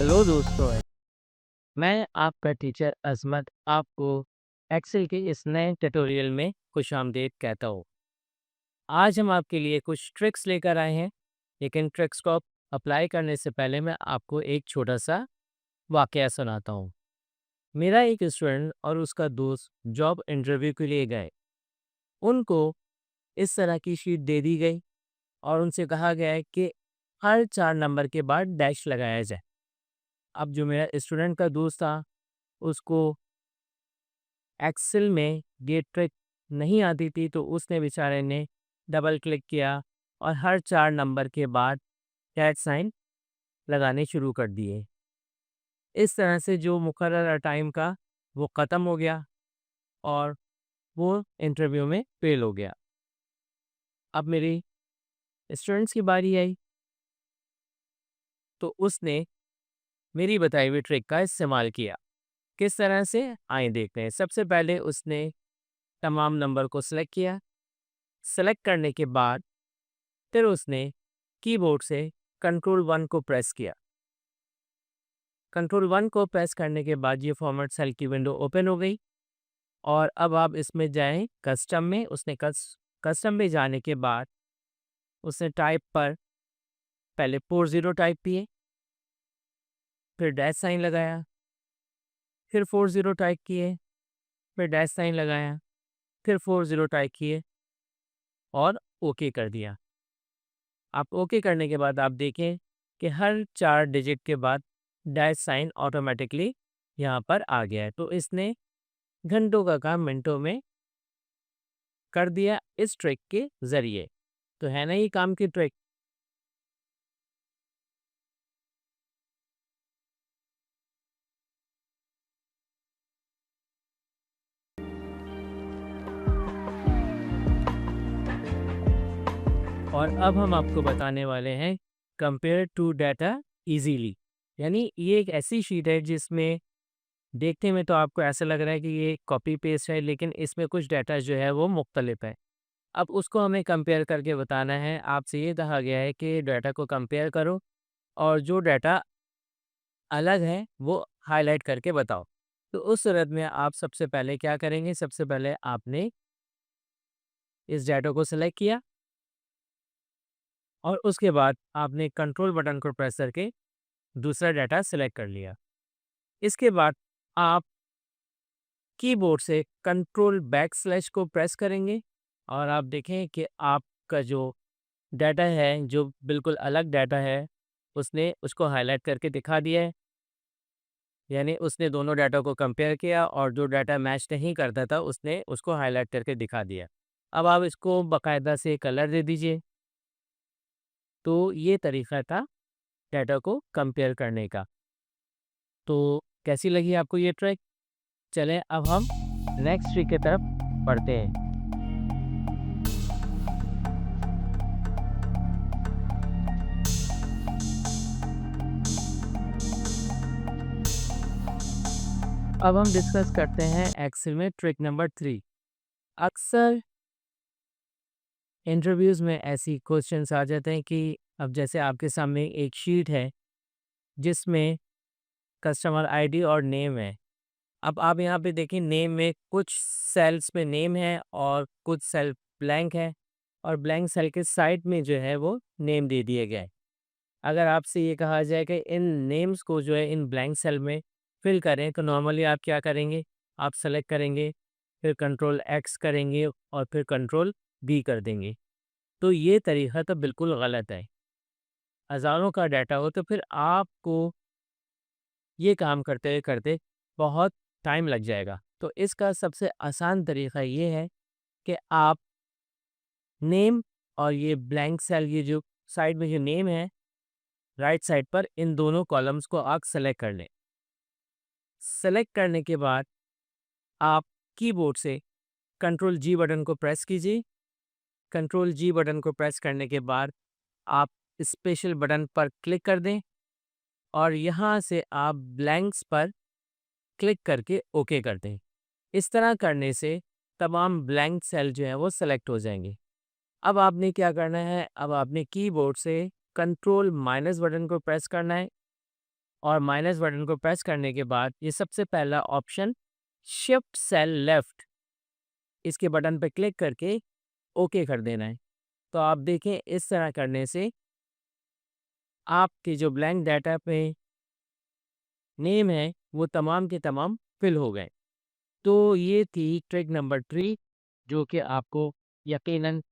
Hello दोस्तों, मैं आपका टीचर अज़मत आपको एक्सेल के इस नए ट्यूटोरियल में खुशामदीद कहता हूँ। आज हम आपके लिए कुछ ट्रिक्स लेकर आए हैं, लेकिन ट्रिक्स को अप्लाई करने से पहले मैं आपको एक छोटा-सा वाकया सुनाता हूँ। मेरा एक स्टूडेंट और उसका दोस्त जॉब इंटरव्यू के लिए गए। उनको इस तरह की शीट दे दी गई और उनसे कहा गया है कि हर 4 नंबर के बाद डैश लगाया जाए। अब जो मेरा स्टूडेंट का दोस्त था, उसको एक्सेल में ये ट्रिक नहीं आती थी, तो उसने बेचारे ने डबल क्लिक किया और हर 4 नंबर के बाद दैट साइन लगाने शुरू कर दिए। इस तरह से जो मुकर्रर टाइम का वो ख़त्म हो गया और वो इंटरव्यू में फ़ेल हो गया। अब मेरी स्टूडेंट्स की बारी आई, तो उसने मेरी बताई हुई ट्रिक का इस्तेमाल किया। किस तरह से? आइए देखते हैं। सबसे पहले उसने तमाम नंबर को सेलेक्ट किया। सेलेक्ट करने के बाद फिर उसने कीबोर्ड से कंट्रोल 1 को प्रेस किया। कंट्रोल 1 को प्रेस करने के बाद ये फॉर्मेट सेल की विंडो ओपन हो गई और अब आप इसमें जाएं कस्टम में। उसने कस्टम में जाने के बाद उसने टाइप पर पहले 40 टाइप किए, फिर डैश साइन लगाया, फिर 40 टाइप किए, फिर डैश साइन लगाया, फिर 40 टाइप किए और ओके कर दिया। आप ओके करने के बाद आप देखें कि हर 4 डिजिट के बाद डैश साइन ऑटोमेटिकली यहाँ पर आ गया है। तो इसने घंटों का काम मिनटों में कर दिया इस ट्रिक के ज़रिए। तो है ना ये काम की ट्रिक। और अब हम आपको बताने वाले हैं कंपेयर टू डाटा इजीली। यानी ये एक ऐसी शीट है जिसमें देखने में तो आपको ऐसा लग रहा है कि ये कॉपी पेस्ट है, लेकिन इसमें कुछ डाटा जो है वो मुख्तलिफ है। अब उसको हमें कंपेयर करके बताना है। आपसे ये कहा गया है कि डाटा को कंपेयर करो और जो डाटा अलग है वो हाईलाइट करके बताओ। तो उस सूरत में आप सबसे पहले क्या करेंगे? सबसे पहले आपने इस डाटा को सेलेक्ट किया और उसके बाद आपने कंट्रोल बटन को प्रेस करके दूसरा डाटा सेलेक्ट कर लिया। इसके बाद आप कीबोर्ड से कंट्रोल बैक स्लैश को प्रेस करेंगे और आप देखें कि आपका जो डाटा है, जो बिल्कुल अलग डाटा है, उसने उसको हाईलाइट करके दिखा दिया है। यानी उसने दोनों डाटा को कंपेयर किया और जो डाटा मैच नहीं करता था, उसने उसको हाईलाइट करके दिखा दिया। अब आप इसको बाकायदा से कलर दे दीजिए। तो ये तरीका था डाटा को कंपेयर करने का। तो कैसी लगी आपको ये ट्रिक? चलें अब हम नेक्स्ट ट्रिक की तरफ बढ़ते हैं। अब हम डिस्कस करते हैं एक्सेल में ट्रिक नंबर 3। अक्सर इंटरव्यूज़ में ऐसी क्वेश्चंस आ जाते हैं कि अब जैसे आपके सामने एक शीट है जिसमें कस्टमर आईडी और नेम है। अब आप यहाँ पे देखिए, नेम में कुछ सेल्स में नेम है और कुछ सेल ब्लैंक है और ब्लैंक सेल के साइड में जो है वो नेम दे दिए गए। अगर आपसे ये कहा जाए कि इन नेम्स को जो है इन ब्लैंक सेल में फिल करें, तो नॉर्मली आप क्या करेंगे? आप सेलेक्ट करेंगे, फिर कंट्रोल एक्स करेंगे और फिर कंट्रोल बी कर देंगे। तो ये तरीका तो बिल्कुल गलत है। हज़ारों का डाटा हो तो फिर आपको ये काम करते करते बहुत टाइम लग जाएगा। तो इसका सबसे आसान तरीका ये है कि आप नेम और ये ब्लैंक सेल, ये जो साइड में जो नेम है, राइट साइड पर इन दोनों कॉलम्स को आप सेलेक्ट कर लें। सेलेक्ट करने के बाद आप कीबोर्ड से कंट्रोल जी बटन को प्रेस कीजिए। कंट्रोल जी बटन को प्रेस करने के बाद आप स्पेशल बटन पर क्लिक कर दें और यहाँ से आप ब्लैंक्स पर क्लिक करके ओके कर दें। इस तरह करने से तमाम ब्लैंक सेल जो हैं वो सेलेक्ट हो जाएंगे। अब आपने क्या करना है? अब आपने कीबोर्ड से कंट्रोल माइनस बटन को प्रेस करना है और माइनस बटन को प्रेस करने के बाद ये सबसे पहला ऑप्शन शिफ्ट सेल लेफ्ट, इसके बटन पे क्लिक करके ओके कर देना है। तो आप देखें इस तरह करने से आपके जो ब्लैंक डाटा पे नेम है वो तमाम के तमाम फिल हो गए। तो ये थी ट्रिक नंबर 3 जो कि आपको यकीनन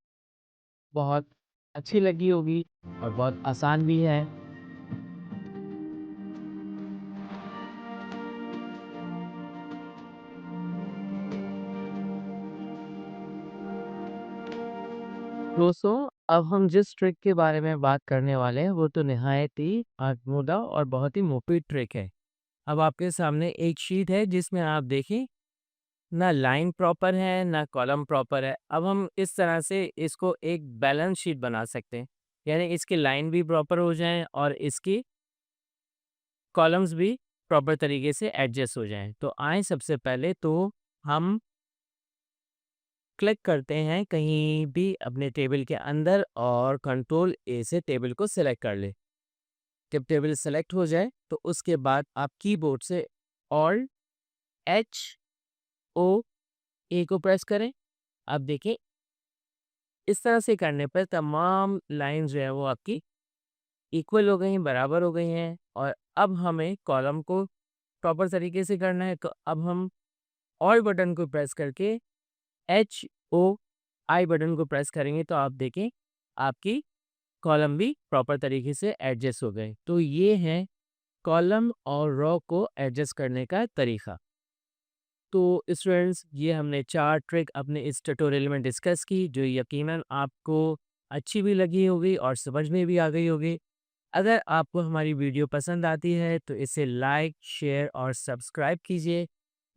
बहुत अच्छी लगी होगी और बहुत आसान भी है। दोस्तों, अब हम जिस ट्रिक के बारे में बात करने वाले हैं वो तो निहायत ही आजमूदा और बहुत ही मुफीद ट्रिक है। अब आपके सामने एक शीट है जिसमें आप देखें ना लाइन प्रॉपर है ना कॉलम प्रॉपर है। अब हम इस तरह से इसको एक बैलेंस शीट बना सकते हैं, यानी इसकी लाइन भी प्रॉपर हो जाएं और इसकी कॉलम्स भी प्रॉपर तरीके से एडजस्ट हो जाएं। तो आए सबसे पहले तो हम क्लिक करते हैं कहीं भी अपने टेबल के अंदर और कंट्रोल ए से टेबल को सिलेक्ट कर ले। जब टेबल सेलेक्ट हो जाए तो उसके बाद आप कीबोर्ड से ऑल्ट एच ओ ए को प्रेस करें। अब देखें इस तरह से करने पर तमाम लाइंस जो है वो आपकी इक्वल हो गई हैं, बराबर हो गई हैं। और अब हमें कॉलम को प्रॉपर तरीके से करना है। तो अब हम ऑल बटन को प्रेस करके एच ओ आई बटन को प्रेस करेंगे तो आप देखें आपकी कॉलम भी प्रॉपर तरीके से एडजस्ट हो गए। तो ये है कॉलम और रो को एडजस्ट करने का तरीका। तो स्टूडेंट्स, ये हमने 4 ट्रिक अपने इस ट्यूटोरियल में डिस्कस की जो यकीनन आपको अच्छी भी लगी होगी और समझ में भी आ गई होगी। अगर आपको हमारी वीडियो पसंद आती है तो इसे लाइक, शेयर और सब्सक्राइब कीजिए।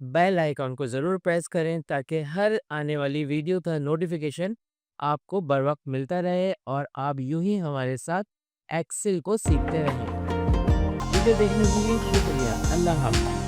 बेल आइकॉन को ज़रूर प्रेस करें ताकि हर आने वाली वीडियो का नोटिफिकेशन आपको बर वक्त मिलता रहे और आप यूं ही हमारे साथ एक्सेल को सीखते रहें। वीडियो देखने के लिए शुक्रिया। अल्लाह हाफ़िज़।